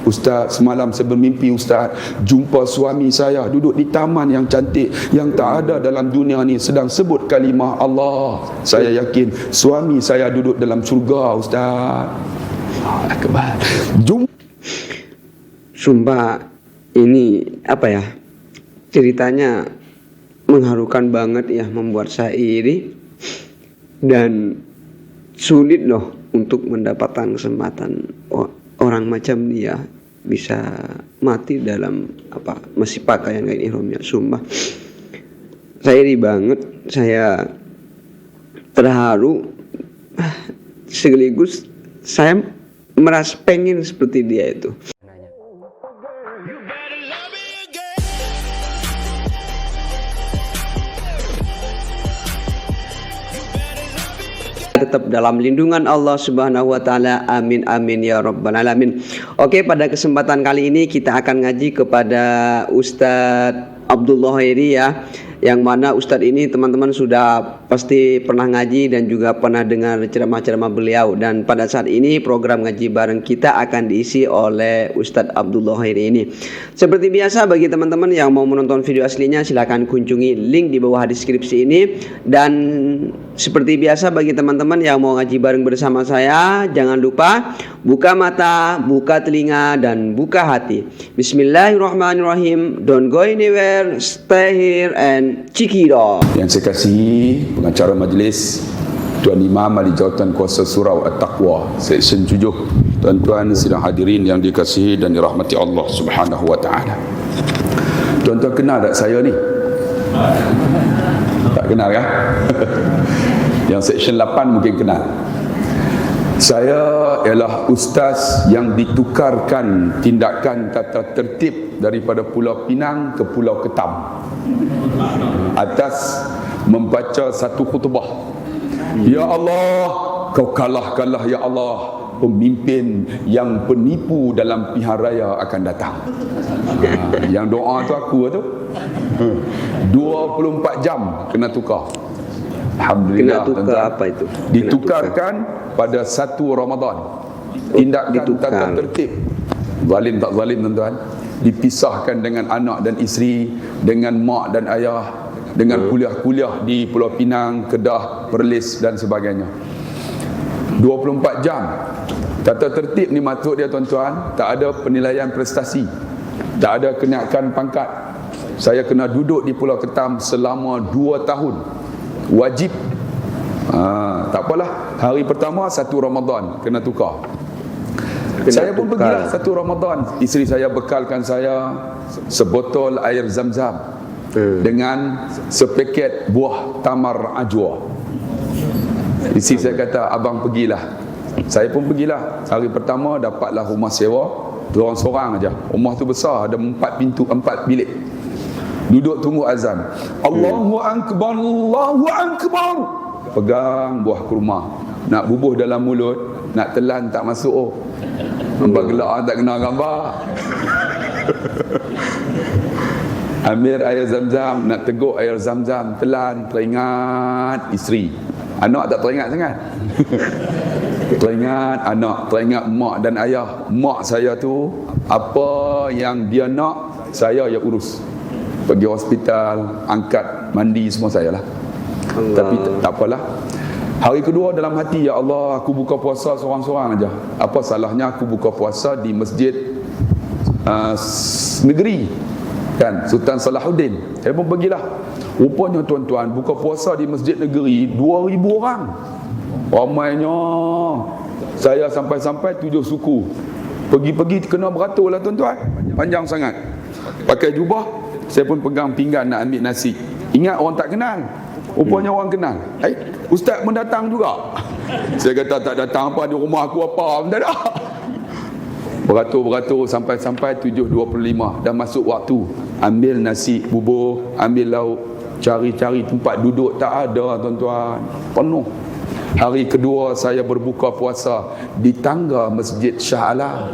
Ustaz, semalam saya bermimpi Ustaz, jumpa suami saya duduk di taman yang cantik, yang tak ada dalam dunia ni, sedang sebut kalimah Allah. Saya yakin suami saya duduk dalam syurga Ustaz. Akbar. Sumpah ini apa ya, ceritanya mengharukan banget ya, membuat saya iri dan sulit loh untuk mendapatkan kesempatan orang macam dia bisa mati dalam apa, masih pakaian kayak ihramnya. Sumpah saya iri banget, saya terharu, sekaligus saya merasa pengen seperti dia itu. Tetap dalam lindungan Allah Subhanahu wa taala. Amin amin ya rabbal alamin. Oke, pada kesempatan kali ini kita akan ngaji kepada Ustadz Abdullah Khairi ya, yang mana Ustadz ini teman-teman sudah pasti pernah ngaji dan juga pernah dengar ceramah-ceramah beliau. Dan pada saat ini program ngaji bareng kita akan diisi oleh Ustadz Abdullah Khairi ini. Seperti biasa, bagi teman-teman yang mau menonton video aslinya silahkan kunjungi link di bawah deskripsi ini. Dan seperti biasa, bagi teman-teman yang mau ngaji bareng bersama saya, jangan lupa buka mata, buka telinga, dan buka hati. Bismillahirrahmanirrahim. Don't go anywhere, stay here and check it out. Yang saya kasihi pengacara majlis Tuan Imam Ahli Jawatan Kuasa Surau At-Taqwa Seksyen 7, tuan-tuan sidang hadirin yang dikasihi dan dirahmati Allah Subhanahu wa taala. Tuan-tuan kenal tak saya ni? Tak kenal ya? Yang Seksyen 8 mungkin kenal. Saya ialah ustaz yang ditukarkan tindakan tata tertib daripada Pulau Pinang ke Pulau Ketam atas membaca satu khutbah. Ya Allah, kau kalahkanlah ya Allah pemimpin yang penipu dalam pilihan raya akan datang. Yang doa tu aku tu 24 jam kena tukar. Alhamdulillah. Kena tukar apa itu? Ditukarkan pada 1 Ramadan. Tindakan tata tertib. Zalim tak zalim tuan-tuan? Dipisahkan dengan anak dan isteri, dengan mak dan ayah, dengan kuliah-kuliah di Pulau Pinang, Kedah, Perlis dan sebagainya. 24 jam. Tata tertib ni maksud dia tuan-tuan, tak ada penilaian prestasi, tak ada kenaikan pangkat. Saya kena duduk di Pulau Ketam selama 2 tahun. Wajib. Tak apalah, hari pertama 1 Ramadan kena tukar. Saya pun pergilah 1 Ramadan. Isteri saya bekalkan saya sebotol air zam-zam dengan sepaket buah tamar ajwa. Isteri saya kata, abang pergilah. Saya pun pergilah. Hari pertama dapatlah rumah sewa, seorang-seorang aja. Rumah tu besar, ada 4 pintu, 4 bilik. Duduk tunggu azan. Allahu akbar, Allahu akbar. Pegang buah kurma, nak bubuh dalam mulut, nak telan tak masuk. Oh, nampak gelak tak kena gambar. Ambil air zam-zam, nak teguk air zam-zam, telan, teringat isteri. Anak tak teringat sangat. Teringat anak, teringat mak dan ayah. Mak saya tu, apa yang dia nak, saya yang urus. Pergi hospital, angkat, mandi, semua saya lah. Allah. Tapi tak apalah. Hari kedua dalam hati, ya Allah, aku buka puasa seorang-seorang aja. Apa salahnya aku buka puasa di masjid negeri, kan, Sultan Salahuddin. Saya pun pergilah. Rupanya tuan-tuan, buka puasa di masjid negeri 2,000 orang. Ramainya. Saya sampai-sampai 7 suku. Pergi-pergi kena beratur lah tuan-tuan. Panjang sangat. Pakai jubah. Saya pun pegang pinggan nak ambil nasi. Ingat orang tak kenal. Rupanya orang kenal. Ustaz pun datang juga. Saya kata tak datang apa, di rumah aku apa. Tak ada. Beratur sampai-sampai 7.25. Dah masuk waktu. Ambil nasi bubur, ambil lauk. Cari-cari tempat duduk, tak ada tuan-tuan. Penuh. Hari kedua saya berbuka puasa di tangga Masjid Shah Alam.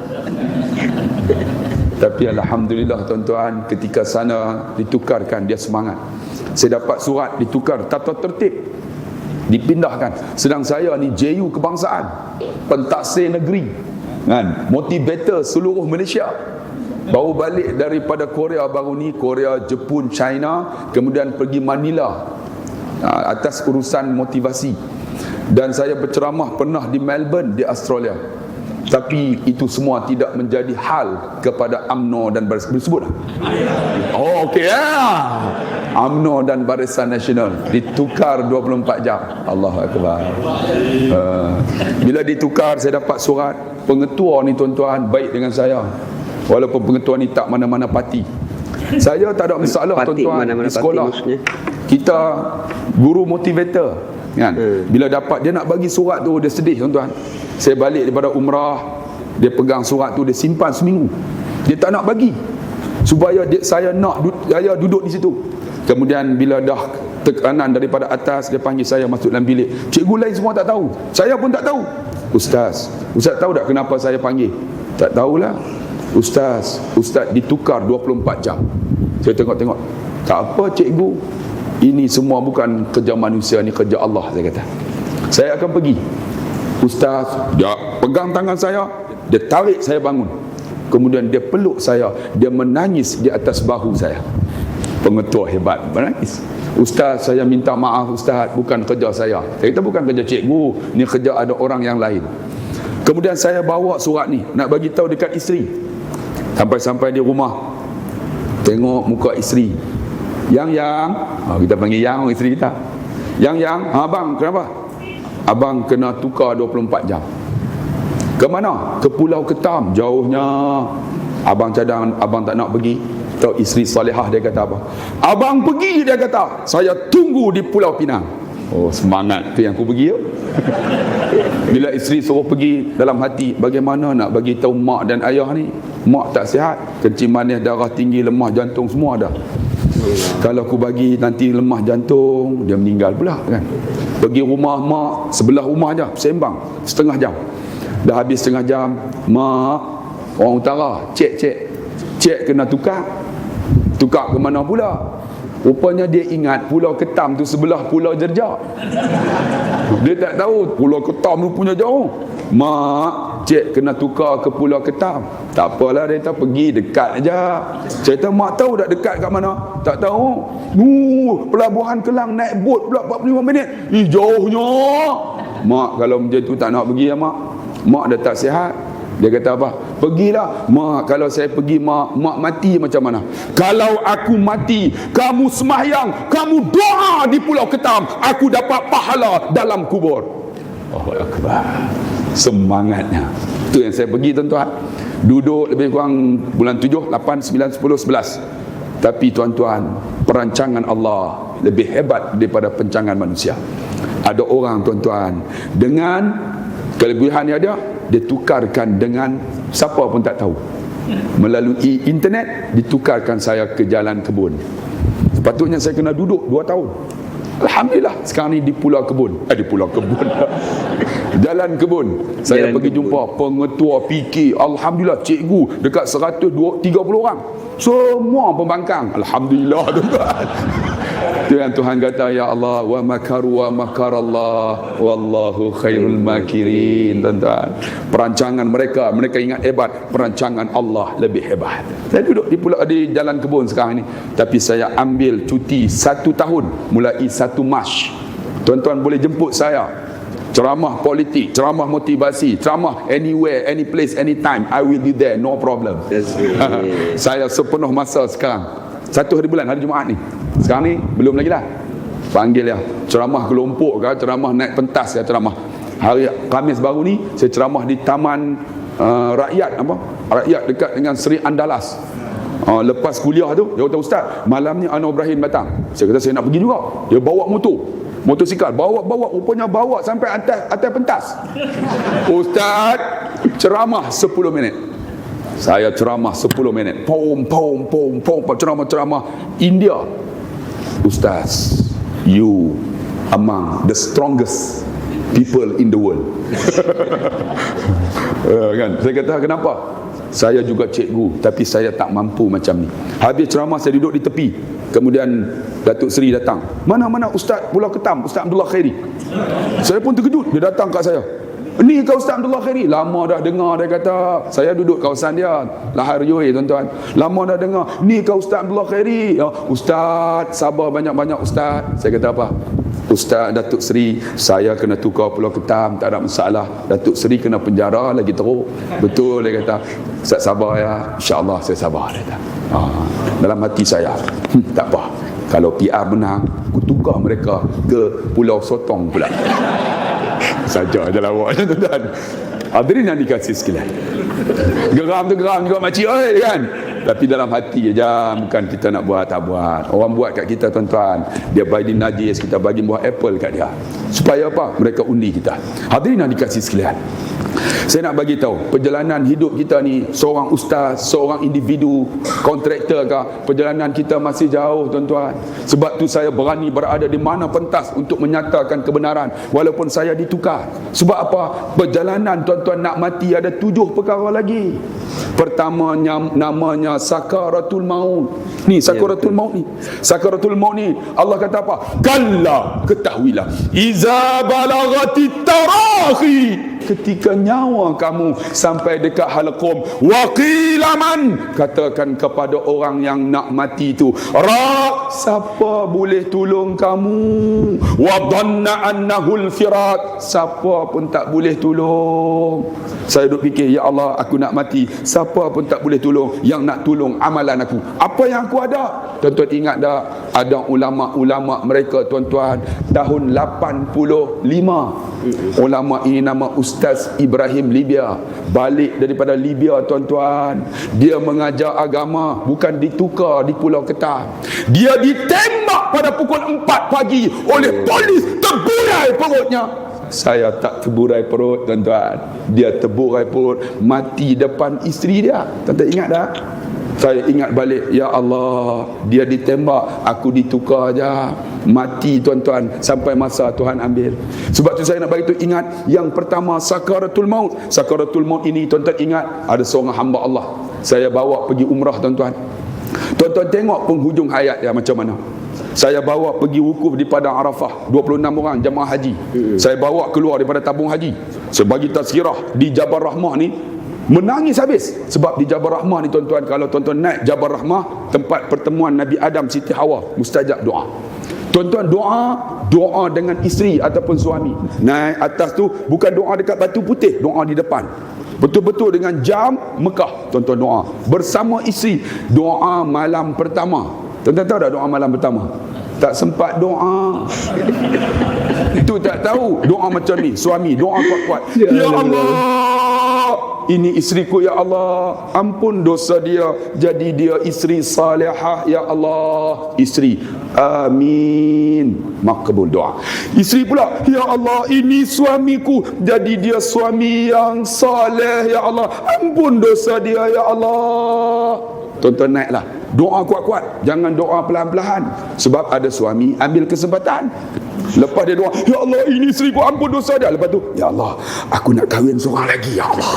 Tapi alhamdulillah tuan-tuan, ketika sana ditukarkan, dia semangat. Saya dapat surat ditukar tata tertib, dipindahkan. Sedang saya ni JU kebangsaan, pentaksir negeri. kan, motivator seluruh Malaysia. Baru balik daripada Korea baru ni, Korea, Jepun, China, kemudian pergi Manila atas urusan motivasi. Dan saya berceramah pernah di Melbourne di Australia. Tapi itu semua tidak menjadi hal kepada UMNO dan Barisan disebut. Oh okey ya. UMNO dan Barisan Nasional ditukar 24 jam. Allahu Akbar. Bila ditukar, saya dapat surat pengetua ni tuan-tuan baik dengan saya. Walaupun pengetua ni tak mana-mana parti. Saya tak ada masalah Parti tuan-tuan mana-mana di sekolah. parti Kita guru motivator kan. Bila dapat dia nak bagi surat tu, dia sedih tuan-tuan. Saya balik daripada umrah, dia pegang surat tu, dia simpan seminggu. Dia tak nak bagi supaya saya duduk di situ. Kemudian bila dah tekanan daripada atas, dia panggil saya masuk dalam bilik. Cikgu lain semua tak tahu, saya pun tak tahu. Ustaz tahu tak kenapa saya panggil? Tak tahulah. Ustaz ditukar 24 jam. Saya tengok-tengok, tak apa cikgu, ini semua bukan kerja manusia, ni kerja Allah. Saya kata, saya akan pergi. Ustaz dia pegang tangan saya, dia tarik saya bangun, kemudian dia peluk saya, dia menangis di atas bahu saya. Pengetua hebat, menangis. Ustaz, saya minta maaf Ustaz, bukan kerja saya. Saya kata bukan kerja cikgu, ni kerja ada orang yang lain. Kemudian saya bawa surat ni nak bagi tahu dekat isteri. Sampai di rumah, tengok muka isteri. Yang kita panggil yang isteri kita. Yang abang kenapa? Abang kena tukar 24 jam. Ke mana? Ke Pulau Ketam, jauhnya. Abang cadang, abang tak nak pergi. Tahu isteri salihah dia kata apa? Abang pergi, dia kata. Saya tunggu di Pulau Pinang. Oh, semangat tu yang aku pergi. Bila isteri suruh pergi, dalam hati, bagaimana nak bagi tahu mak dan ayah ni? Mak tak sihat, kencing manis, darah tinggi, lemah jantung semua dah. Kalau aku bagi nanti lemah jantung, dia meninggal pula kan. Pergi rumah mak, sebelah rumah je, sembang setengah jam. Dah habis setengah jam, mak, orang utara, cek kena tukar ke mana pula? Rupanya dia ingat Pulau Ketam tu sebelah Pulau Jerjak. Dia tak tahu Pulau Ketam tu punya jauh. Mak, cik kena tukar ke Pulau Ketam. Tak apalah, dia kata pergi dekat aja. Saya kata mak tahu tak dekat kat mana? Tak tahu. Pelabuhan Kelang naik bot pula 45 minit. Jauhnya. Mak kalau macam tu tak nak pergi ya mak. Mak dah tak sihat. Dia kata apa? Pergilah. Mak, kalau saya pergi mak mati macam mana? Kalau aku mati, kamu sembahyang, kamu doa di Pulau Ketam, aku dapat pahala dalam kubur. Allahu Akbar. Semangatnya. Itu yang saya pergi tuan-tuan. Duduk lebih kurang bulan 7, 8, 9, 10, 11. Tapi tuan-tuan, perancangan Allah lebih hebat daripada perancangan manusia. Ada orang tuan-tuan, dengan kelebihan yang ada, dia tukarkan dengan siapa pun tak tahu. Melalui internet, ditukarkan saya ke jalan kebun. Sepatutnya saya kena duduk 2 tahun. Alhamdulillah, sekarang ni di Pulau Kebun. Di Pulau Kebun. Jalan Kebun. Saya pergi jumpa pengetua fikir. Alhamdulillah, cikgu dekat 130 orang. Semua pembangkang. Alhamdulillah tuan-tuan. Itu yang Tuhan kata, ya Allah, wa makaru wa makarallah wallahu khairul makirin. Tuan-tuan, perancangan mereka ingat hebat, perancangan Allah lebih hebat. Saya duduk di Jalan Kebun sekarang ni, tapi saya ambil cuti 1 tahun mulai 1 Mac. Tuan-tuan boleh jemput saya, ceramah politik, ceramah motivasi, ceramah anywhere, any place, anytime, I will be there, no problem. Saya sepenuh masa sekarang. 1 hari bulan, hari Jumaat ni. Sekarang ni belum lagi lah. Panggil ya, ceramah kelompok ke, ceramah naik pentas ke, ceramah. Hari Khamis baru ni saya ceramah di Taman Rakyat dekat dengan Seri Andalas. Lepas kuliah tu, dia kata, Ustaz, malam ni Anwar Ibrahim datang. Saya kata saya nak pergi juga. Dia bawa motosikal, bawa rupanya bawa sampai atas pentas. Ustaz ceramah 10 minit. Saya ceramah 10 minit. Pom ceramah India. Ustaz, you among the strongest people in the world. Kan? Saya kata kenapa? Saya juga cikgu, tapi saya tak mampu macam ni. Habis ceramah saya duduk di tepi. Kemudian Datuk Seri datang. Mana Ustaz Pulau Ketam, Ustaz Abdullah Khairi. Saya pun terkejut. Dia datang kat saya. Ni kau Ustaz Abdullah Khairi. Lama dah dengar dia kata. Saya duduk kawasan dia, Lahar Yoi tuan-tuan. Lama dah dengar. Ni kau Ustaz Abdullah Khairi. Ustaz, sabar banyak-banyak Ustaz. Saya kata apa? Ustaz Datuk Seri, saya kena tukar Pulau Ketam, tak ada masalah. Datuk Seri kena penjara lagi teruk. Betul dia kata. Ustaz sabar ya. InsyaAllah saya sabar dia kata. Dalam hati saya, tak apa. Kalau PR menang, aku tukar mereka ke Pulau Sotong pula. Saja je lawak tuan-tuan. Hadirin yang dikasih sekalian. Geram tu geram juga makcik oi kan. Tapi dalam hati je, bukan kita nak buat tak buat. Orang buat kat kita tuan-tuan, dia bagi najis, kita bagi buah apple kat dia. Supaya apa? Mereka undi kita. Hadirin yang dikasih sekalian. Saya nak bagi tahu, perjalanan hidup kita ni, seorang ustaz, seorang individu, kontraktor ke, perjalanan kita masih jauh tuan-tuan. Sebab tu saya berani berada di mana pentas untuk menyatakan kebenaran walaupun saya ditukar. Sebab apa? Perjalanan tuan-tuan nak mati ada 7 perkara lagi. Pertamanya namanya sakaratul maut. Ni sakaratul maut ni. Sakaratul maut ni Allah kata apa? Kalla, ketahuilah, iza balagatit tarahi, ketika nyawa kamu sampai dekat halqum, waqilaman, katakan kepada orang yang nak mati itu, ra, siapa boleh tolong kamu, wa dhanna annahu al-firat, siapa pun tak boleh tolong. Saya duk fikir, ya Allah, aku nak mati, siapa pun tak boleh tolong. Yang nak tolong amalan aku, apa yang aku ada. Tuan-tuan ingat tak, ada ulama-ulama mereka tuan-tuan tahun 85, ulama ini nama Ustaz Ibrahim Libya, balik daripada Libya tuan-tuan. Dia mengajar agama, bukan ditukar di Pulau Ketam. Dia ditembak pada pukul 4 pagi oleh polis, terburai perutnya. Saya tak terburai perut tuan-tuan, dia terburai perut, mati depan isteri dia. Tuan-tuan ingat tak? Saya ingat balik, ya Allah, dia ditembak, aku ditukar je, mati tuan-tuan, sampai masa Tuhan ambil. Sebab tu saya nak bagi tu, ingat yang pertama sakaratul maut. Sakaratul maut ini tuan-tuan ingat, ada seorang hamba Allah saya bawa pergi umrah tuan-tuan. Tuan-tuan tengok penghujung hayat dia macam mana. Saya bawa pergi wukuf di Padang Arafah, 26 orang jemaah haji. Saya bawa keluar daripada tabung haji, saya bagi tazkirah di Jabal Rahmah ni, menangis habis. Sebab di Jabal Rahmah ni tuan-tuan, kalau tuan-tuan naik Jabal Rahmah, tempat pertemuan Nabi Adam Siti Hawa, mustajab doa. Tuan-tuan doa dengan isteri ataupun suami. Naik atas tu bukan doa dekat batu putih, doa di depan. Betul-betul dengan jam Mekah tuan-tuan doa bersama isteri. Doa malam pertama. Tuan-tuan tahu tak doa malam pertama? Tak sempat doa. Itu tak tahu doa macam ni. Suami doa kuat-kuat, ya Allah, ini isteriku ya Allah, ampun dosa dia, jadi dia isteri salihah ya Allah. Isteri, amin, makbul doa. Isteri pula, ya Allah, ini suamiku, jadi dia suami yang saleh ya Allah, ampun dosa dia ya Allah. Tuan-tuan naiklah, doa kuat-kuat, jangan doa pelan-pelan. Sebab ada suami ambil kesempatan. Lepas dia doa, ya Allah, ini isteriku, ampun dosa dia. Lepas tu, ya Allah, aku nak kahwin seorang lagi ya Allah.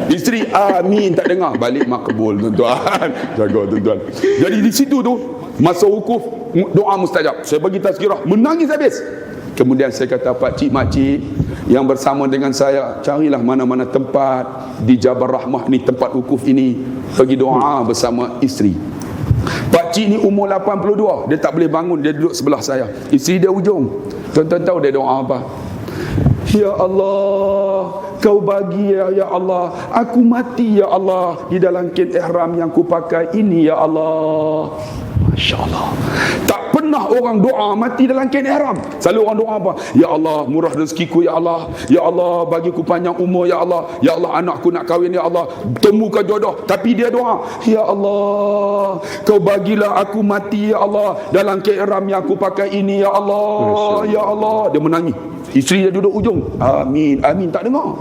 Isteri amin, tak dengar, balik makbul tuan-tuan. Jaga tuan-tuan. Jadi di situ tu masa wukuf, doa mustajab. Saya bagi tazkirah, menangis habis. Kemudian saya kata, pak cik, mak cik yang bersama dengan saya, carilah mana-mana tempat di Jabal Rahmah ni, tempat wukuf ini, pergi doa bersama isteri. Pak cik ni umur 82, dia tak boleh bangun, dia duduk sebelah saya. Isteri dia ujung. Tuan-tuan tahu dia doa apa? Ya Allah, kau bagi ya Allah, aku mati ya Allah di dalam kain ihram yang ku pakai ini ya Allah. Masya Allah. Tak pernah orang doa mati dalam kain ihram. Selalu orang doa apa? Ya Allah, murah rezekiku ya Allah. Ya Allah, bagiku panjang umur ya Allah. Ya Allah, anakku nak kahwin ya Allah. Temukan jodoh. Tapi dia doa, ya Allah, kau bagilah aku mati ya Allah dalam kain ihram yang aku pakai ini ya Allah. Ya Allah. Dia menangis. Isteri dia duduk ujung, amin, amin, tak dengar.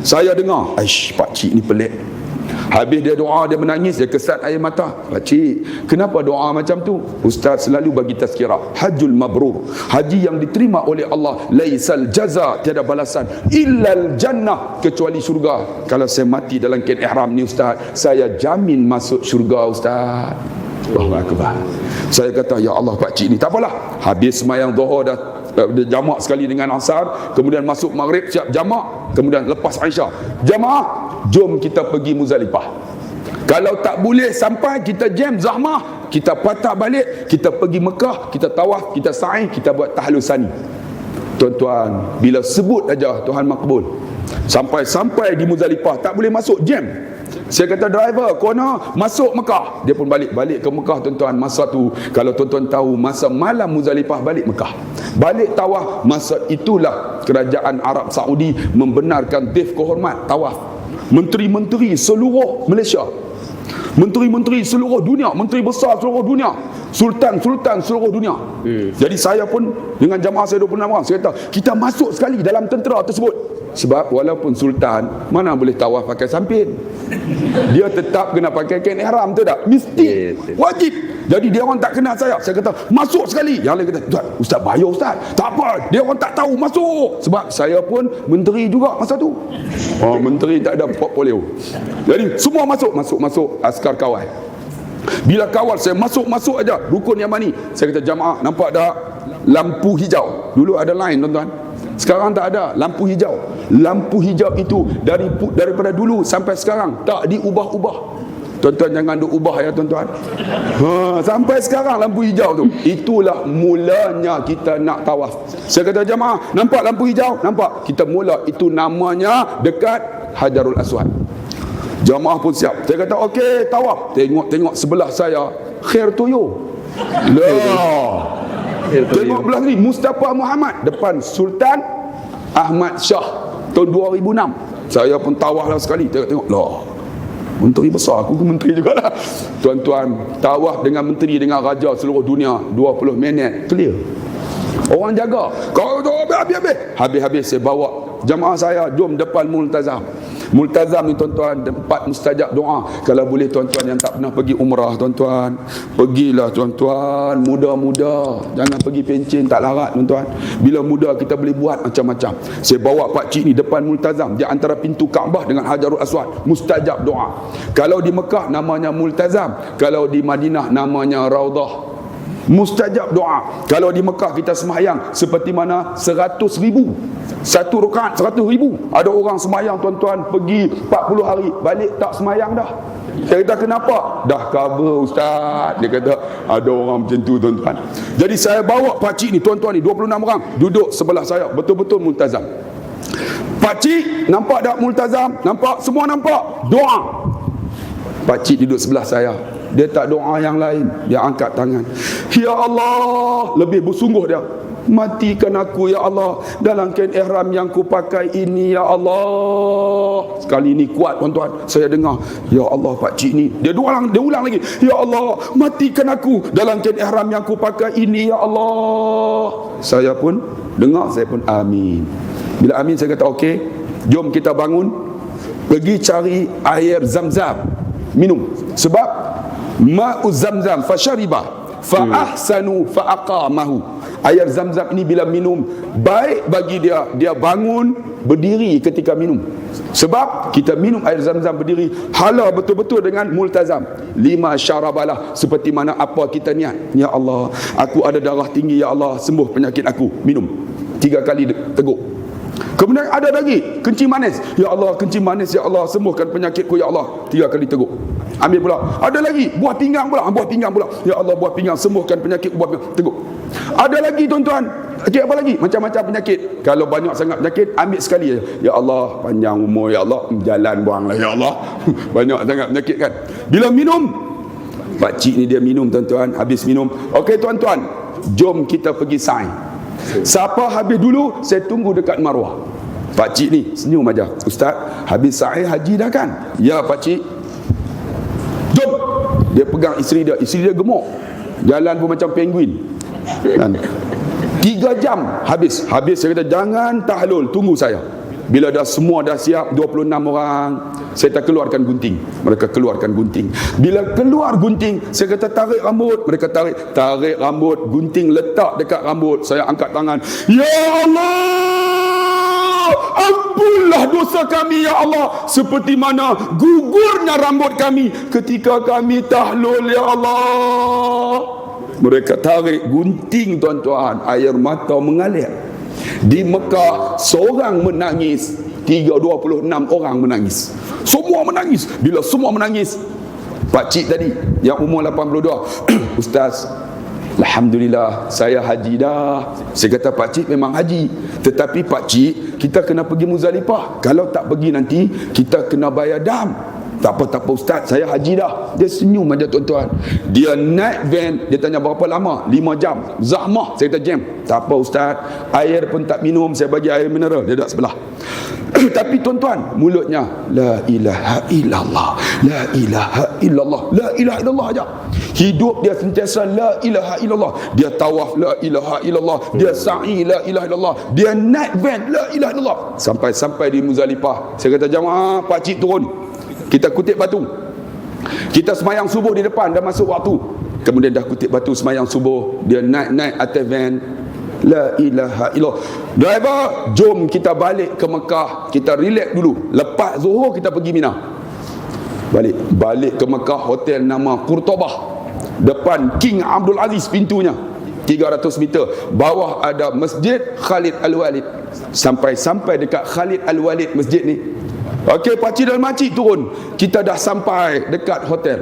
Saya dengar. Aish, pak cik ni pelik. Habis dia doa, dia menangis, dia kesat air mata. Pak cik, kenapa doa macam tu? Ustaz selalu bagi tazkirah, hajjul mabrur, haji yang diterima oleh Allah, laisal jaza, tiada balasan, illal jannah, kecuali syurga. Kalau saya mati dalam kain ihram ni ustaz, saya jamin masuk syurga ustaz. Allahu Akbar. Saya kata, ya Allah, pak cik ni tak apalah. Habis sembahyang zuhur dah dia jamak sekali dengan asar, kemudian masuk maghrib siap jamak, kemudian lepas Aisyah jamaah, jom kita pergi Muzdalifah. Kalau tak boleh sampai, kita jam zahmah, kita patah balik, kita pergi Mekah, kita tawaf, kita sa'i, kita buat tahlul sani. Tuan-tuan, bila sebut aja Tuhan makbul. Sampai di Muzdalifah tak boleh masuk jam. Saya kata driver, kona masuk Mekah. Dia pun balik ke Mekah tuan-tuan. Masa tu, kalau tuan-tuan tahu, masa malam Muzdalifah balik Mekah. Balik tawaf, masa itulah kerajaan Arab Saudi membenarkan dif kehormat tawaf. Menteri-menteri seluruh Malaysia, menteri-menteri seluruh dunia, menteri besar seluruh dunia, sultan-sultan seluruh dunia. Jadi saya pun dengan jamaah saya 26 orang, saya kata kita masuk sekali dalam tentera tersebut. Sebab walaupun sultan, mana boleh tawaf pakai sampin, dia tetap kena pakai kain ihram, tu tak? Mesti, wajib. Jadi dia orang tak kenal saya kata masuk sekali. Yang lain kata, Ustaz bayar Ustaz. Tak apa, dia orang tak tahu masuk. Sebab saya pun menteri juga masa tu. Menteri tak ada portfolio. Jadi semua masuk askar kawal. Bila kawal saya masuk aja rukun Yamani. Saya kata jamaah, nampak tak lampu hijau? Dulu ada line tuan-tuan, sekarang tak ada lampu hijau. Lampu hijau itu daripada dulu sampai sekarang tak diubah-ubah. Tuan-tuan jangan duk ubah ya tuan-tuan. Sampai sekarang lampu hijau tu. Itulah mulanya kita nak tawaf. Saya kata jamaah, nampak lampu hijau? Nampak. Kita mula, itu namanya dekat Hajarul Aswad. Jamaah pun siap. Saya kata okey, tawaf. Tengok sebelah saya, Khair Toyo. Tengok belah ni, Mustafa Muhammad depan Sultan Ahmad Shah tahun 2006. Saya pun tawaf lah sekali. Tengok lah, menteri besar, aku menteri juga lah. Tuan-tuan, tawaf dengan menteri, dengan raja seluruh dunia 20 minit clear. Orang jaga. Kau tu habis saya bawa jamaah saya, jom depan Multazam. Multazam ni tuan-tuan, tempat mustajab doa. Kalau boleh tuan-tuan yang tak pernah pergi umrah, tuan-tuan, pergilah tuan-tuan. Muda-muda, jangan pergi pencen, tak larat tuan-tuan. Bila muda kita boleh buat macam-macam. Saya bawa pak cik ni depan Multazam, di antara pintu Kaabah dengan Hajarul Aswad, mustajab doa. Kalau di Mekah namanya Multazam, kalau di Madinah namanya Raudah. Mustajab doa. Kalau di Mekah kita sembahyang seperti mana 100,000, satu rakaat 100,000. Ada orang sembahyang tuan-tuan pergi 40 hari, balik tak sembahyang dah. Saya kata kenapa? Dah cover Ustaz. Dia kata ada orang macam tu tuan-tuan. Jadi saya bawa pakcik ni tuan-tuan ni 26 orang duduk sebelah saya, betul-betul multazam. Pakcik nampak tak multazam? Nampak? Semua nampak? Doa. Pakcik duduk sebelah saya, dia tak doa yang lain, dia angkat tangan. Ya Allah, lebih bersungguh dia. Matikan aku ya Allah dalam kain ihram yang ku pakai ini ya Allah. Sekali ini kuat tuan-tuan, saya dengar ya Allah pakcik ni. Dia ulang lagi. Ya Allah, matikan aku dalam kain ihram yang ku pakai ini ya Allah. Saya pun dengar, saya pun amin. Bila amin saya kata okey, jom kita bangun, pergi cari air Zam-Zam minum. Sebab ma'u Zam-Zam fasyariba fa ahsanu fa aqamahu. Air Zam-Zam ini bila minum baik bagi dia, dia bangun berdiri ketika minum. Sebab kita minum air Zam-Zam berdiri, hala betul-betul dengan multazam. 5 syarabalah, seperti mana apa kita niat. Ya Allah, aku ada darah tinggi ya Allah, sembuh penyakit aku. Minum 3 kali teguk. Kemudian ada lagi kencing manis. Ya Allah, kencing manis ya Allah, sembuhkan penyakitku ya Allah. 3 kali teguk. Ambil pula. Ada lagi buah pinggang pula. Ya Allah, buah pinggang, sembuhkan penyakit, buah pinggang, teguk. Ada lagi tuan-tuan, apa lagi? Macam-macam penyakit. Kalau banyak sangat penyakit, ambil sekali ya. Ya Allah, panjang umur ya Allah, jalan buanglah ya Allah. Banyak sangat penyakit kan. Bila minum, pakcik ni dia minum tuan-tuan, habis minum. Okey tuan-tuan, jom kita pergi sa'i. Siapa habis dulu, saya tunggu dekat Marwah. Pakcik ni senyum aja. Ustaz, habis sa'i haji dah kan? Ya pakcik. Jom. Dia pegang isteri dia gemuk. Jalan pun macam penguin. 3 jam habis saya kata jangan tahlul, tunggu saya. Bila semua dah siap, 26 orang, saya tak keluarkan gunting. Mereka keluarkan gunting. Bila keluar gunting, saya kata tarik rambut. Mereka tarik rambut, gunting letak dekat rambut. Saya angkat tangan. Ya Allah, ampunlah dosa kami ya Allah, seperti mana gugurnya rambut kami ketika kami tahlul ya Allah. Mereka tarik gunting tuan-tuan, air mata mengalir. Di Mekah seorang menangis, 26 orang menangis. Semua menangis. Bila semua menangis, pakcik tadi yang umur 82, Ustaz, alhamdulillah saya haji dah. Saya kata pakcik memang haji, tetapi pakcik kita kena pergi Muzdalifah. Kalau tak pergi nanti kita kena bayar dam. Tak apa Ustaz, saya haji dah. Dia senyum aja tuan-tuan. Dia naik van, dia tanya berapa lama? 5 jam. Zahmah, saya kata jam. Tak apa Ustaz, air pun tak minum, saya bagi air mineral. Dia duduk sebelah. Tapi tuan-tuan, mulutnya la ilaha illallah, la ilaha illallah, la ilaha illallah aja. Hidup dia sentiasa la ilaha illallah. Dia tawaf la ilaha illallah, dia sa'i la ilaha illallah, dia naik van la ilaha illallah. Sampai di Muzdalifah. Saya kata jamaah, pakcik turun. Kita kutip batu. Kita semayang subuh di depan, dah masuk waktu. Kemudian dah kutip batu semayang subuh, dia naik atas van. La ilaha illallah. Driver, jom kita balik ke Mekah. Kita relax dulu. Lepas Zuhur kita pergi Mina. Balik ke Mekah, hotel nama Qurtobah. Depan King Abdul Aziz pintunya. 300 meter. Bawah ada Masjid Khalid Al-Walid. Sampai dekat Khalid Al-Walid masjid ni. Okey, pakcik dan makcik turun. Kita dah sampai dekat hotel.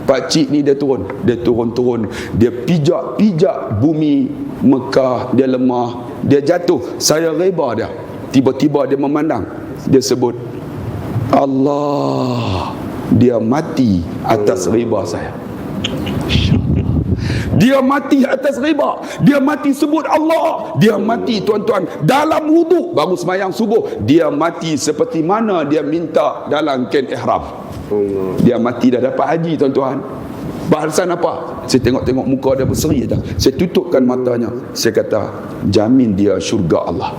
Pakcik ni dia turun. Dia turun. Dia pijak bumi Mekah. Dia lemah. Dia jatuh. Saya reba dia. Tiba-tiba dia memandang. Dia sebut, Allah. Dia mati atas reba saya. Dia mati atas riba. Dia mati sebut Allah. Dia mati tuan-tuan dalam wuduk baru semayang subuh. Dia mati seperti mana dia minta dalam kain ihram. Dia mati dah dapat haji tuan-tuan. Balasan apa? Saya tengok muka dia berseri aja. Saya tutupkan matanya. Saya kata, jamin dia syurga Allah.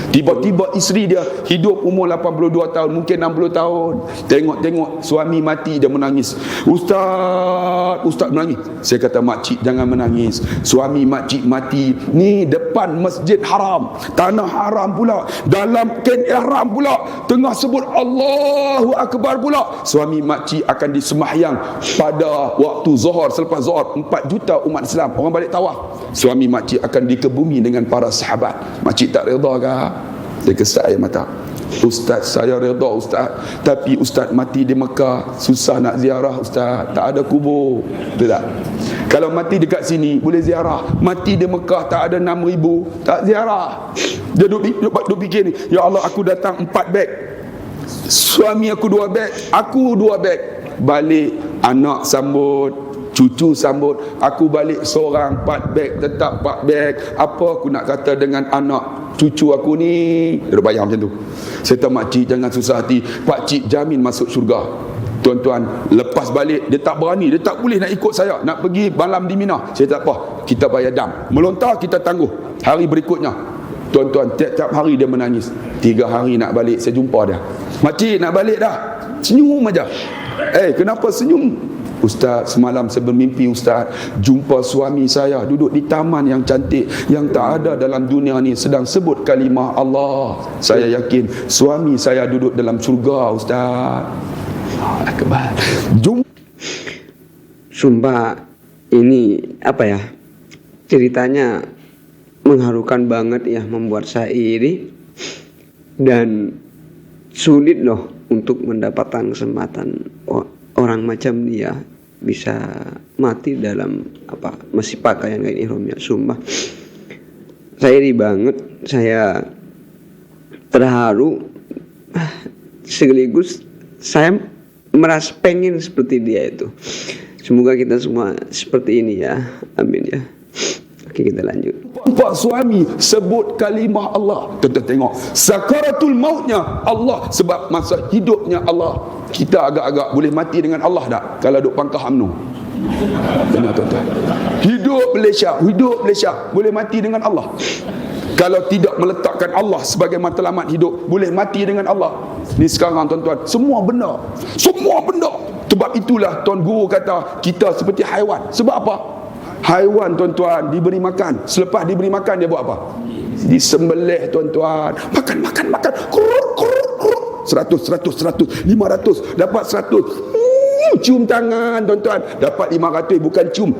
Tiba-tiba isteri dia hidup umur 82 tahun, mungkin 60 tahun. Tengok suami mati, dia menangis. Ustaz menangis. Saya kata, makcik jangan menangis. Suami makcik mati ni depan Masjid Haram, tanah haram pula, dalam kain ihram pula, tengah sebut Allahu Akbar pula. Suami makcik akan disemahyang pada waktu Zuhur, selepas Zuhur. 4 juta umat Islam, orang balik tawaf. Suami makcik akan dikebumi dengan para sahabat. Makcik tak reda ke? Dia kesat air mata. Ustaz, saya reda Ustaz, tapi Ustaz mati di Mekah, susah nak ziarah Ustaz, tak ada kubur. Betul tak? Kalau mati dekat sini boleh ziarah, mati di Mekah tak ada 6,000, tak ziarah. Dia duk fikir ni, ya Allah, aku datang 4 beg, suami aku 2 beg, aku 2 beg. Balik anak sambut, cucu sambut, aku balik seorang 4 beg, tetap 4 beg. Apa aku nak kata dengan anak cucu aku ni? Dia bayang macam tu. Saya kata, makcik jangan susah hati, pakcik jamin masuk syurga. Tuan-tuan, lepas balik dia tak berani, dia tak boleh nak ikut saya, nak pergi malam di Mina. Saya tak apa, kita bayar dam, melontar kita tangguh. Hari berikutnya tuan-tuan, tiap-tiap hari dia menangis. 3 hari nak balik, saya jumpa dia. Makcik nak balik dah? Senyum aja. Kenapa senyum? Ustaz, semalam saya bermimpi Ustaz, jumpa suami saya duduk di taman yang cantik, yang tak ada dalam dunia ni, sedang sebut kalimah Allah. Saya yakin suami saya duduk dalam syurga Ustaz. Akbar. Sumpah ini apa ya, ceritanya mengharukan banget ya, membuat saya iri. Dan sulit loh untuk mendapatkan kesempatan orang macam dia bisa mati dalam masih pakaian kain ihramnya. Sumpah saya iri banget, saya terharu, sekaligus saya merasa pengen seperti dia itu. Semoga kita semua seperti ini ya, amin ya. Oke, kita lanjut. Pak suami sebut kalimah Allah, kita tengok sakaratul mautnya Allah, sebab masa hidupnya Allah. Kita agak-agak boleh mati dengan Allah tak kalau duk pangkah UMNO? Dengar tuan-tuan, hidup Malaysia boleh mati dengan Allah. Kalau tidak meletakkan Allah sebagai matlamat hidup, boleh mati dengan Allah. Ni sekarang tuan-tuan, semua benda. Sebab itulah Tuan Guru kata kita seperti haiwan. Sebab apa? Haiwan tuan-tuan diberi makan, selepas diberi makan dia buat apa? Disembelih tuan-tuan. Makan. Kurut. 100, 500, dapat 100. cium tangan tuan-tuan, dapat 500 bukan cium,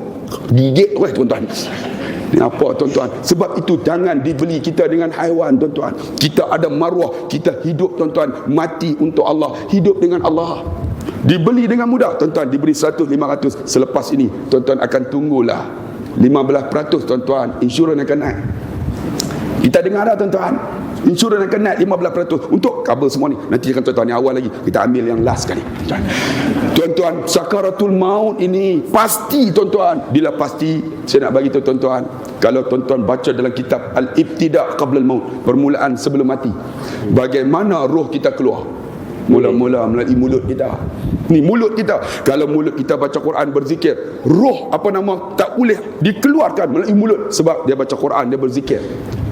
gigit tuan-tuan. Ni apa tuan-tuan? Sebab itu jangan dibeli kita dengan haiwan tuan-tuan. Kita ada maruah, kita hidup tuan-tuan, mati untuk Allah, hidup dengan Allah. Dibeli dengan mudah tuan-tuan, diberi 100, 500. Selepas ini tuan-tuan akan tunggulah 15% tuan-tuan, insurans akan naik. Kita dengar dah tuan-tuan, insurans akan naik 15% untuk cover semua ni. Nanti akan tuan-tuan, yang awal lagi kita ambil yang last sekali. Tuan-tuan, sakaratul maut ini pasti tuan-tuan. Bila pasti, saya nak bagi tahu tuan-tuan, kalau tuan-tuan baca dalam kitab Al-Ibtida' Qabla al-Maut, permulaan sebelum mati, bagaimana roh kita keluar. Mula-mula melalui mulut kita. Ni mulut kita. Kalau mulut kita baca Quran, berzikir, roh apa nama tak boleh dikeluarkan melalui mulut, sebab dia baca Quran, dia berzikir.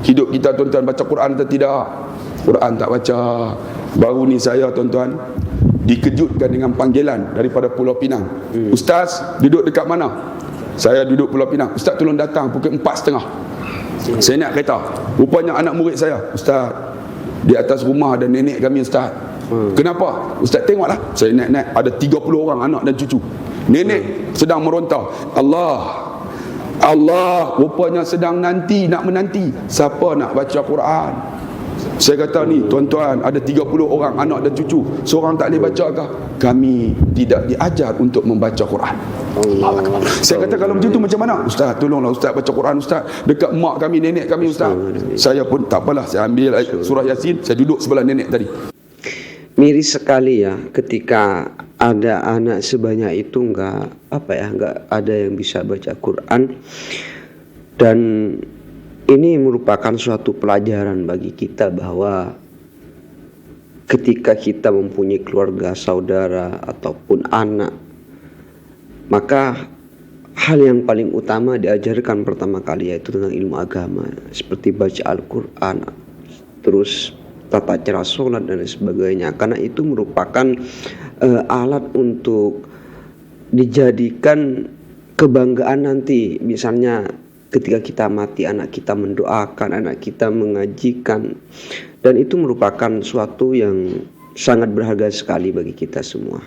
Hidup kita tuan-tuan baca Quran atau tidak? Quran tak baca. Baru ni saya tuan-tuan dikejutkan dengan panggilan daripada Pulau Pinang. Ustaz duduk dekat mana? Saya duduk Pulau Pinang. Ustaz tolong datang pukul 4.30. Saya nak kereta. Rupanya anak murid saya, Ustaz, di atas rumah ada nenek kami Ustaz. Kenapa? Ustaz tengoklah. Saya naik-naik, ada 30 orang anak dan cucu. Nenek sedang meronta, Allah rupanya sedang nak menanti siapa nak baca Quran. Saya kata ni tuan-tuan, ada 30 orang anak dan cucu, seorang tak boleh baca kah? Kami tidak diajar untuk membaca Quran. Allah Akbar. Saya kata kalau macam tu macam mana? Ustaz tolonglah Ustaz baca Quran Ustaz, dekat mak kami, nenek kami Ustaz. Saya pun tak apalah, saya ambil surah Yasin, saya duduk sebelah nenek tadi. Miris sekali ya ketika ada anak sebanyak itu nggak ada yang bisa baca Quran. Dan ini merupakan suatu pelajaran bagi kita bahwa ketika kita mempunyai keluarga, saudara ataupun anak, maka hal yang paling utama diajarkan pertama kali yaitu tentang ilmu agama, seperti baca Al-Quran, terus tata cara sholat dan sebagainya, karena itu merupakan alat untuk dijadikan kebanggaan nanti. Misalnya ketika kita mati, anak kita mendoakan, anak kita mengajikan, dan itu merupakan suatu yang sangat berharga sekali bagi kita semua.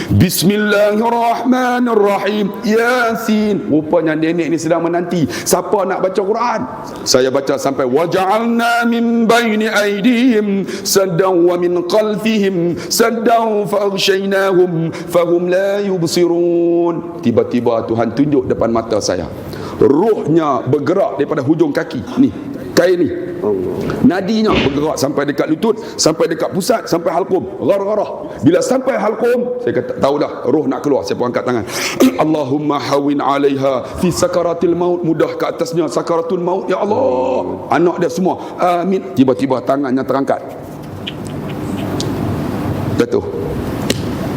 Bismillahirrahmanirrahim. Yasin. Rupanya nenek ni sedang menanti siapa nak baca Quran. Saya baca sampai waja'alna min baini aydihim saddan wa min khalfihim saddan faghshaynahum fahum la yubsirun. Tiba-tiba Tuhan tunjuk depan mata saya, rohnya bergerak daripada hujung kaki ni, kain ni, nadinya bergerak sampai dekat lutut, sampai dekat pusat, sampai halqum, ghargharah. Bila sampai halqum, saya kata tahu dah roh nak keluar. Saya pun angkat tangan, Allahumma hawin 'alaiha fi sakaratil maut, mudah ke atasnya sakaratul maut ya Allah. Anak dia semua amin. Tiba-tiba tangannya terangkat, jatuh.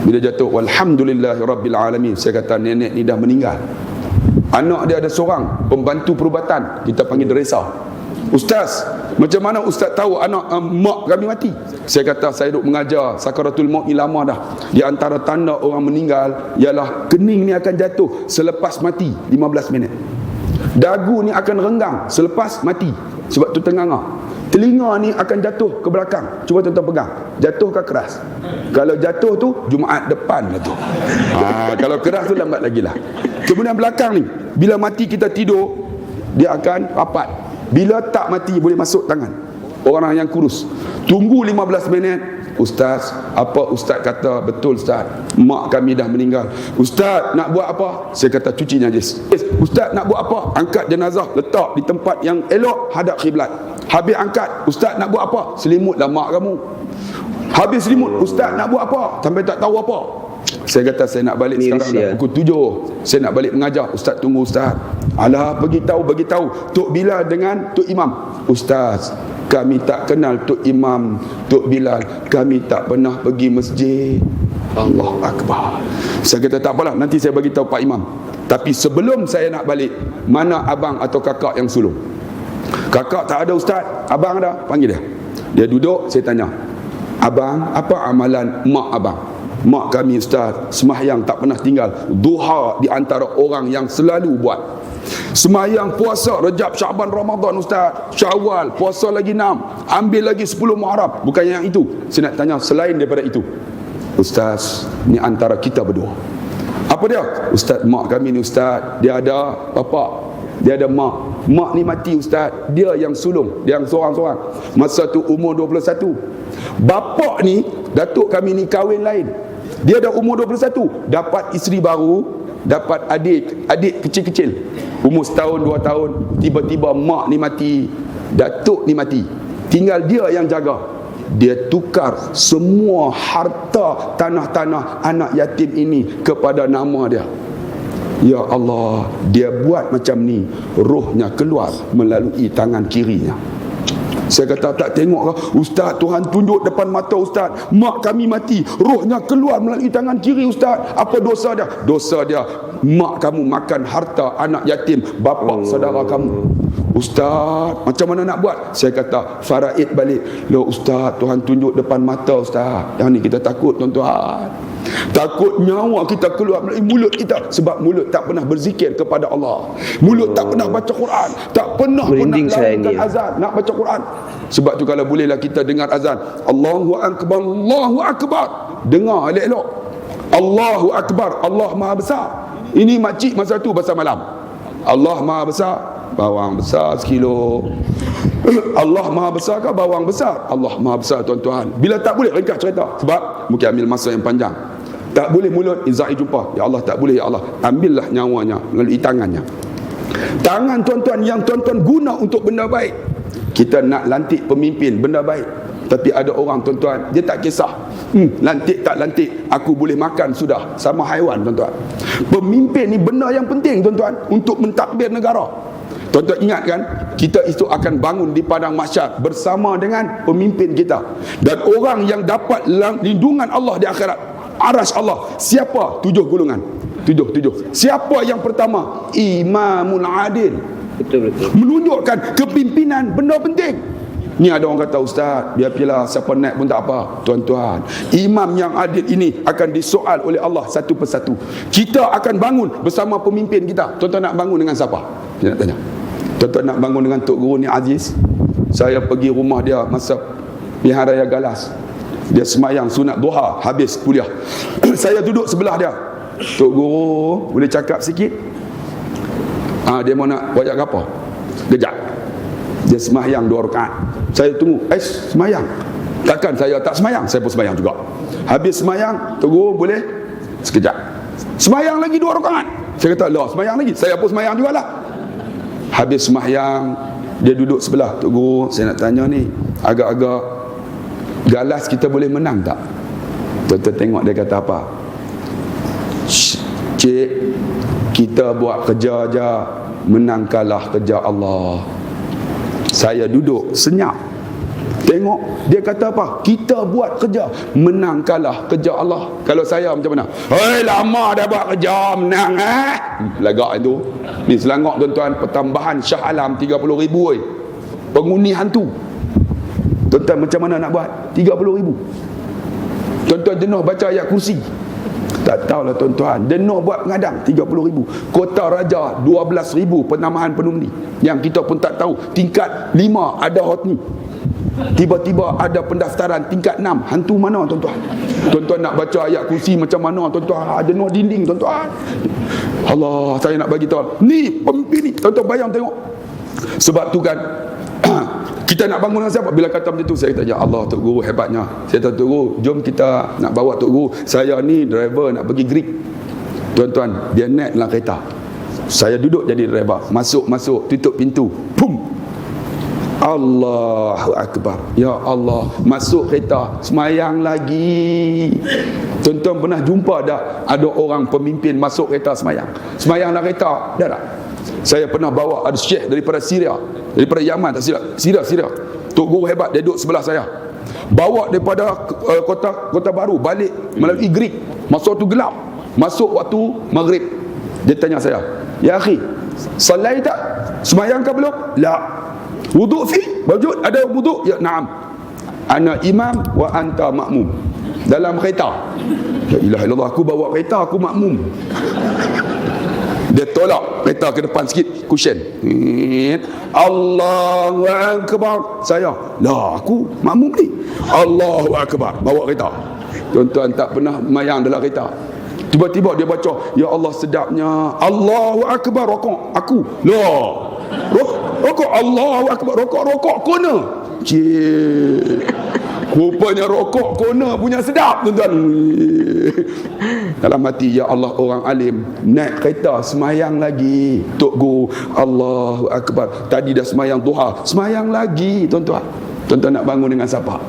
Bila jatuh, walhamdulillahirabbil alamin. Saya kata nenek ni dah meninggal. Anak dia ada seorang pembantu perubatan, kita panggil deresa. Ustaz, macam mana Ustaz tahu anak mak kami mati? Saya kata saya duk mengajar sakaratul maut ni lama dah. Di antara tanda orang meninggal ialah kening ni akan jatuh selepas mati 15 minit. Dagu ni akan renggang selepas mati sebab tu tenganga. Telinga ni akan jatuh ke belakang. Cuba tuan-tuan pegang. Jatuh ke keras? Kalau jatuh tu Jumaat depan lah tu. Kalau keras tu lambat lagi lah. Kemudian belakang ni, bila mati kita tidur, dia akan rapat. Bila tak mati boleh masuk tangan. Orang yang kurus. Tunggu 15 minit. Ustaz, apa Ustaz kata betul Ustaz? Mak kami dah meninggal. Ustaz nak buat apa? Saya kata cuci najis. Ustaz nak buat apa? Angkat jenazah, letak di tempat yang elok hadap kiblat. Habis angkat, Ustaz nak buat apa? Selimutlah mak kamu. Habis selimut, Ustaz nak buat apa? Sampai tak tahu apa. Saya kata saya nak balik sekarang dah pukul 7. Saya nak balik mengajar. Ustaz tunggu Ustaz. Alah, beritahu Tok Bilal dengan Tok Imam. Ustaz, kami tak kenal Tok Imam, Tok Bilal. Kami tak pernah pergi masjid. Allahu Akbar. Saya kata tak apalah, nanti saya bagi tahu Pak Imam. Tapi sebelum saya nak balik, mana abang atau kakak yang sulung? Kakak tak ada Ustaz. Abang ada? Panggil dia. Dia duduk, saya tanya, abang, apa amalan mak abang? Mak kami Ustaz, sembahyang tak pernah tinggal. Duha di antara orang yang selalu buat. Sembahyang puasa Rejab, Syaban, Ramadan Ustaz. Syawal, puasa lagi 6. Ambil lagi 10 Muharram. Bukan yang itu. Saya nak tanya selain daripada itu. Ustaz, ni antara kita berdua. Apa dia? Ustaz, mak kami ni Ustaz, dia ada bapak, dia ada mak. Mak ni mati Ustaz, dia yang sulung, dia yang seorang-seorang. Masa tu umur 21. Bapak ni, datuk kami ni kahwin lain. Dia dah umur 21, dapat isteri baru, dapat adik kecil-kecil. Umur setahun, 2 tahun, tiba-tiba mak ni mati, datuk ni mati. Tinggal dia yang jaga. Dia tukar semua harta tanah-tanah anak yatim ini kepada nama dia. Ya Allah, dia buat macam ni, rohnya keluar melalui tangan kirinya. Saya kata, tak tengok ke Ustaz, Tuhan tunjuk depan mata Ustaz, mak kami mati, rohnya keluar melalui tangan kiri Ustaz. Apa dosa dia? Dosa dia, mak kamu makan harta anak yatim bapa saudara kamu. Ustaz, macam mana nak buat? Saya kata, faraid balik. Loh Ustaz, Tuhan tunjuk depan mata Ustaz. Yang ni kita takut tuan-tuan. Takut nyawa kita keluar melalui mulut kita. Sebab mulut tak pernah berzikir kepada Allah. Mulut tak pernah baca Quran. Tak pernah lakukan azan nak baca Quran. Sebab tu kalau bolehlah kita dengar azan, Allahu Akbar, Allahu Akbar, dengar elok-elok. Allahu Akbar, Allah Maha Besar. Ini makcik masa tu pasal malam. Allah Maha Besar, bawang besar sekilo. Allah Maha Besar ke bawang besar? Allah Maha Besar tuan-tuan. Bila tak boleh, ringkas cerita. Sebab mungkin ambil masa yang panjang. Tak boleh mulut, izai jumpa. Ya Allah, tak boleh ya Allah. Ambillah nyawanya melalui tangannya. Tangan tuan-tuan yang tuan-tuan guna untuk benda baik. Kita nak lantik pemimpin, benda baik. Tapi ada orang tuan-tuan, dia tak kisah. Lantik tak lantik, aku boleh makan sudah. Sama haiwan tuan-tuan. Pemimpin ni benda yang penting tuan-tuan, untuk mentadbir negara. Tuan-tuan ingat kan, kita itu akan bangun di padang mahsyar bersama dengan pemimpin kita. Dan orang yang dapat lindungan Allah di akhirat, arasy Allah, siapa? 7 golongan. 7. Siapa yang pertama? Imamul adil. Betul. Menunjukkan kepimpinan, benda penting. Ni ada orang kata, Ustaz, biar-biarlah siapa naik pun tak apa. Tuan-tuan, imam yang adil ini akan disoal oleh Allah satu persatu. Kita akan bangun bersama pemimpin kita. Tuan-tuan nak bangun dengan siapa? Dia nak tanya. Tuan-tuan nak bangun dengan Tok Guru ni Aziz? Saya pergi rumah dia masa Pilihan Raya Galas. Dia semayang sunat duha habis kuliah. Saya duduk sebelah dia. Tok Guru, boleh cakap sikit? Dia mau nak wayak apa? Kejap. Dia semayang 2 rakaat. Saya tunggu. Semayang. Takkan saya tak semayang? Saya pun semayang juga. Habis semayang, Tok Guru boleh? Sekejap. Semayang lagi 2 rakaat. Saya kata, lah semayang lagi. Saya pun semayang jugalah. Habis semayang, dia duduk sebelah. Tok Guru, saya nak tanya ni, agak-agak Galas kita boleh menang tak? Tuan-tuan tengok dia kata apa? Cik, kita buat kerja aja, menang kalah kerja Allah. Saya duduk senyap. Tengok dia kata apa? Kita buat kerja, menang kalah kerja Allah. Kalau saya macam mana? Hei, lama dah buat kerja, menang lagak itu. Ni Selangor tuan-tuan, pertambahan Shah Alam 30,000 pengundi hantu. Tuan-tuan macam mana nak buat? 30,000. Tuan-tuan jenuh baca ayat kursi? Tak tahulah tuan-tuan. Jenuh buat pengadang 30,000. Kota Raja 12,000 penambahan penundi. Yang kita pun tak tahu. Tingkat 5 ada hot ni. Tiba-tiba ada pendaftaran tingkat 6. Hantu mana tuan-tuan? Tuan-tuan nak baca ayat kursi macam mana tuan-tuan? Jenuh dinding tuan-tuan. Allah, saya nak bagi tahu. Ni pemimpin ni. Tuan-tuan bayang tengok. Sebab tu kan, kita nak bangun dengan siapa? Bila kata macam tu, saya kata, ya Allah, Tok Guru hebatnya. Saya kata, Tok Guru, jom kita nak bawa Tok Guru. Saya ni driver nak pergi Greek. Tuan-tuan, dia naik dalam kereta. Saya duduk jadi driver. Masuk, tutup pintu. Pum. Allahu Akbar. Ya Allah, masuk kereta, semayang lagi. Tuan-tuan pernah jumpa tak ada orang pemimpin masuk kereta semayang? Semayang dalam kereta? Dah tak? Saya pernah bawa ada syekh daripada Syria, daripada Yaman, tak silap, Syria. Tok Guru hebat, dia duduk sebelah saya. Bawa daripada kota baru balik melalui Greek. Masa tu gelap. Masuk waktu maghrib. Dia tanya saya, "Ya akhi, salai tak? Semayang ke belum?" "La." "Wuduk fi?" "Wujud, ada wuduk?" "Ya, na'am." "Ana imam wa anta makmum." Dalam kereta. La ilaha illallah, aku bawa kereta, aku makmum. Dia tolak kereta ke depan sikit, cushion. Allahu Akbar. Saya, lah aku makmum ni. Allahu Akbar, bawa kereta. Tuan-tuan tak pernah mayang dalam kereta. Tiba-tiba dia baca, ya Allah sedapnya, Allahu Akbar, rokok aku. Loh, rokok Allahu Akbar, rokok kona. Cik, rupanya rokok kona punya sedap, tuan-tuan. Dalam hati, ya Allah, orang alim naik kereta semayang lagi. Tok Guru, Allahu Akbar, tadi dah semayang duha, semayang lagi, tuan-tuan. Tuan-tuan nak bangun dengan siapa?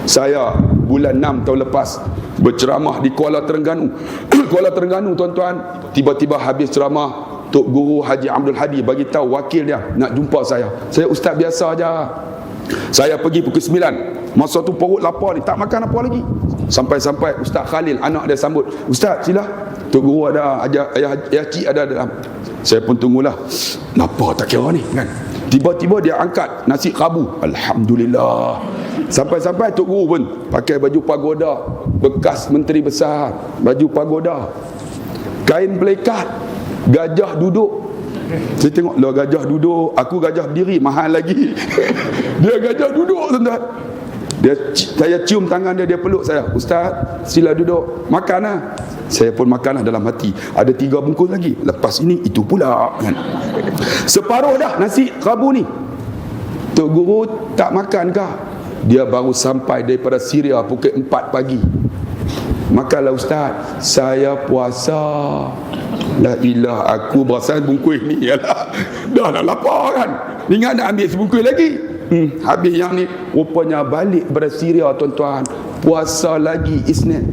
Saya bulan 6 tahun lepas berceramah di Kuala Terengganu. Kuala Terengganu, tuan-tuan, tiba-tiba habis ceramah, Tok Guru Haji Abdul Hadi bagi tahu wakil dia nak jumpa saya. Saya ustaz biasa aja. Saya pergi pukul 9. Masa tu perut lapar ni, tak makan apa lagi. Sampai-sampai Ustaz Khalil, anak dia sambut, Ustaz sila, Tok Guru ada, ayah cik ada dalam. Saya pun tunggulah, lapar tak kira ni kan. Tiba-tiba dia angkat nasi kerabu, Alhamdulillah. Sampai-sampai Tok Guru pun pakai baju pagoda, bekas menteri besar, baju pagoda, kain pelekat, gajah duduk. Saya tengok, lah gajah duduk, aku gajah berdiri, mahal lagi. Dia gajah duduk, tuan-tuan. Saya cium tangan dia, dia peluk saya. Ustaz, sila duduk, makan lah. Saya pun makan lah dalam hati. Ada 3 bungkus lagi, lepas ini itu pula kan. Separuh dah nasi kerabu ni. Tok Guru tak makan kah? Dia baru sampai daripada Syria pukul 4 pagi. Makanlah Ustaz, saya puasa. La ilah, aku berasa bungkus ni ialah dah nak lapar kan. Ingat nak ambil sebungkus lagi. Habis yang ni rupanya balik daripada Syria, tuan-tuan. Puasa lagi Isnin.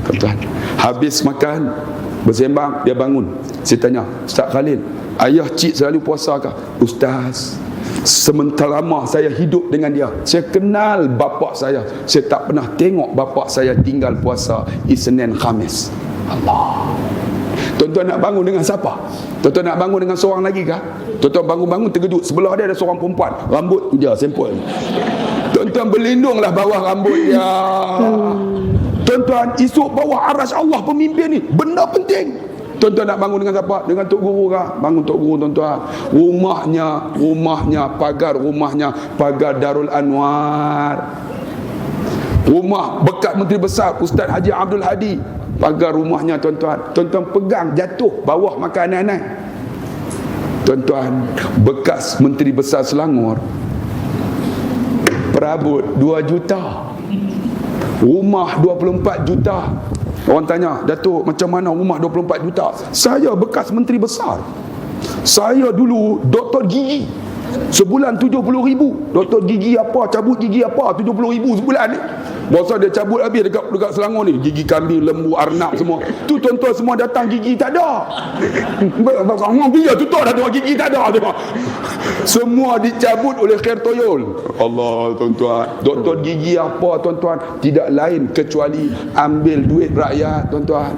Tuan-tuan, habis makan bersembang, dia bangun. Saya tanya, Ustaz Khalil, ayah cik selalu puasa kah? Ustaz, sementara lama saya hidup dengan dia, saya kenal bapa saya tak pernah tengok bapa saya tinggal puasa Isnin Khamis. Allah. Tuan-tuan nak bangun dengan siapa? Tuan-tuan nak bangun dengan seorang lagi kah? Tuan-tuan bangun-bangun terkejut, sebelah dia ada seorang perempuan, rambut tu je sempul. Tuan-tuan berlindunglah bawah rambut dia. Tuan-tuan, esok bawah aras Allah pemimpin ni, benda penting. Tuan-tuan nak bangun dengan siapa? Dengan Tok Guru kah? Bangun Tok Guru, tuan-tuan. Rumahnya pagar Darul Anwar. Rumah bekas Menteri Besar Ustaz Haji Abdul Hadi, pagar rumahnya, tuan-tuan. Tuan-tuan pegang, jatuh bawah makanan naik. Tuan-tuan, bekas Menteri Besar Selangor, perabot 2 juta, rumah 24 juta. Orang tanya, Datuk, macam mana rumah 24 juta? Saya bekas Menteri Besar. Saya dulu doktor gigi, sebulan 70,000. Doktor gigi apa, cabut gigi apa, 70,000 sebulan ni. Masa dia cabut habis dekat Selangor ni, gigi kambing, lembu, arnab semua. Tu tuan-tuan semua datang, gigi tak ada. Orang dia tutup dah tengok gigi tak ada. Tengok. Semua dicabut oleh Khair Toyol. Allah, tuan-tuan. Doktor gigi apa, tuan-tuan? Tidak lain kecuali ambil duit rakyat, tuan-tuan.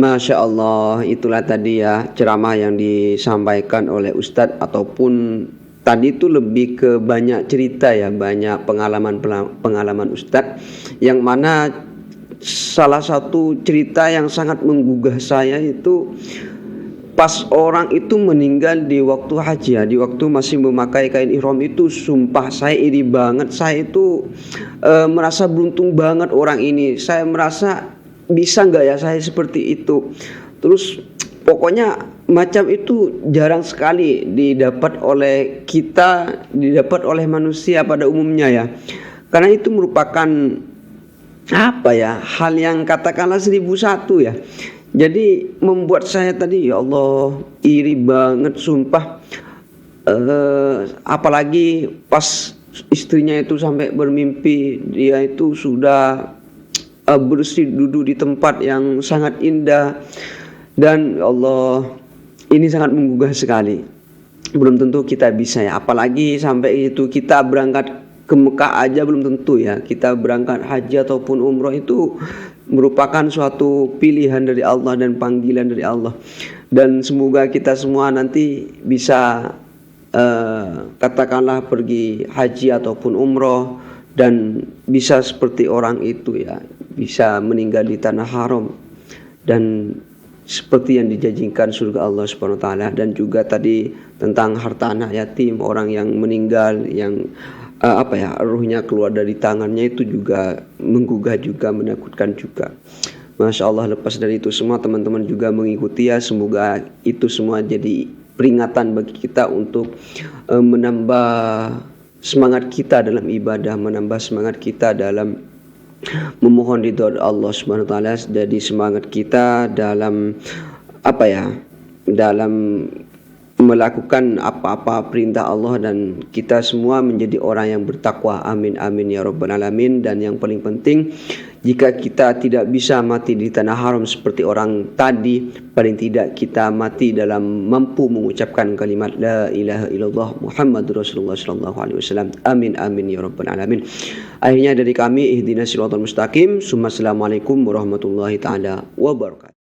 Masya Allah, itulah tadi ya ceramah yang disampaikan oleh Ustadz, ataupun tadi itu lebih ke banyak cerita ya, banyak pengalaman Ustadz, yang mana salah satu cerita yang sangat menggugah saya itu pas orang itu meninggal di waktu haji ya, di waktu masih memakai kain ihram itu. Sumpah saya iri banget, saya itu merasa beruntung banget orang ini. Saya merasa bisa nggak ya saya seperti itu. Terus pokoknya macam itu jarang sekali didapat oleh kita, didapat oleh manusia pada umumnya ya. Karena itu merupakan apa ya, hal yang katakanlah 1001 ya. Jadi membuat saya tadi, ya Allah, iri banget sumpah. Apalagi pas istrinya itu sampai bermimpi dia itu sudah bersih duduk di tempat yang sangat indah. Dan ya Allah, ini sangat menggugah sekali. Belum tentu kita bisa ya, apalagi sampai itu kita berangkat ke Mekah aja belum tentu ya. Kita berangkat haji ataupun umroh itu merupakan suatu pilihan dari Allah dan panggilan dari Allah. Dan semoga kita semua nanti bisa katakanlah pergi haji ataupun umroh dan bisa seperti orang itu ya, bisa meninggal di tanah haram. Dan seperti yang dijanjikan surga Allah Subhanahu wa taala. Dan juga tadi tentang harta anak yatim, orang yang meninggal yang ruhnya keluar dari tangannya, itu juga menggugah juga, menakutkan juga. Masya Allah, lepas dari itu semua teman-teman juga mengikuti ya, semoga itu semua jadi peringatan bagi kita untuk menambah semangat kita dalam ibadah, menambah semangat kita dalam memohon ridha Allah Subhanahu wa taala, jadi semangat kita dalam dalam melakukan apa-apa perintah Allah, dan kita semua menjadi orang yang bertakwa. Amin amin ya rabbal alamin. Dan yang paling penting, jika kita tidak bisa mati di tanah haram seperti orang tadi, paling tidak kita mati dalam mampu mengucapkan kalimat la ilaha illallah Muhammadur Rasulullah sallallahu alaihi wasallam. Amin amin ya rabbal alamin. Akhirnya dari kami, ihdinas siratal mustaqim. Assalamualaikum warahmatullahi taala wabarakatuh.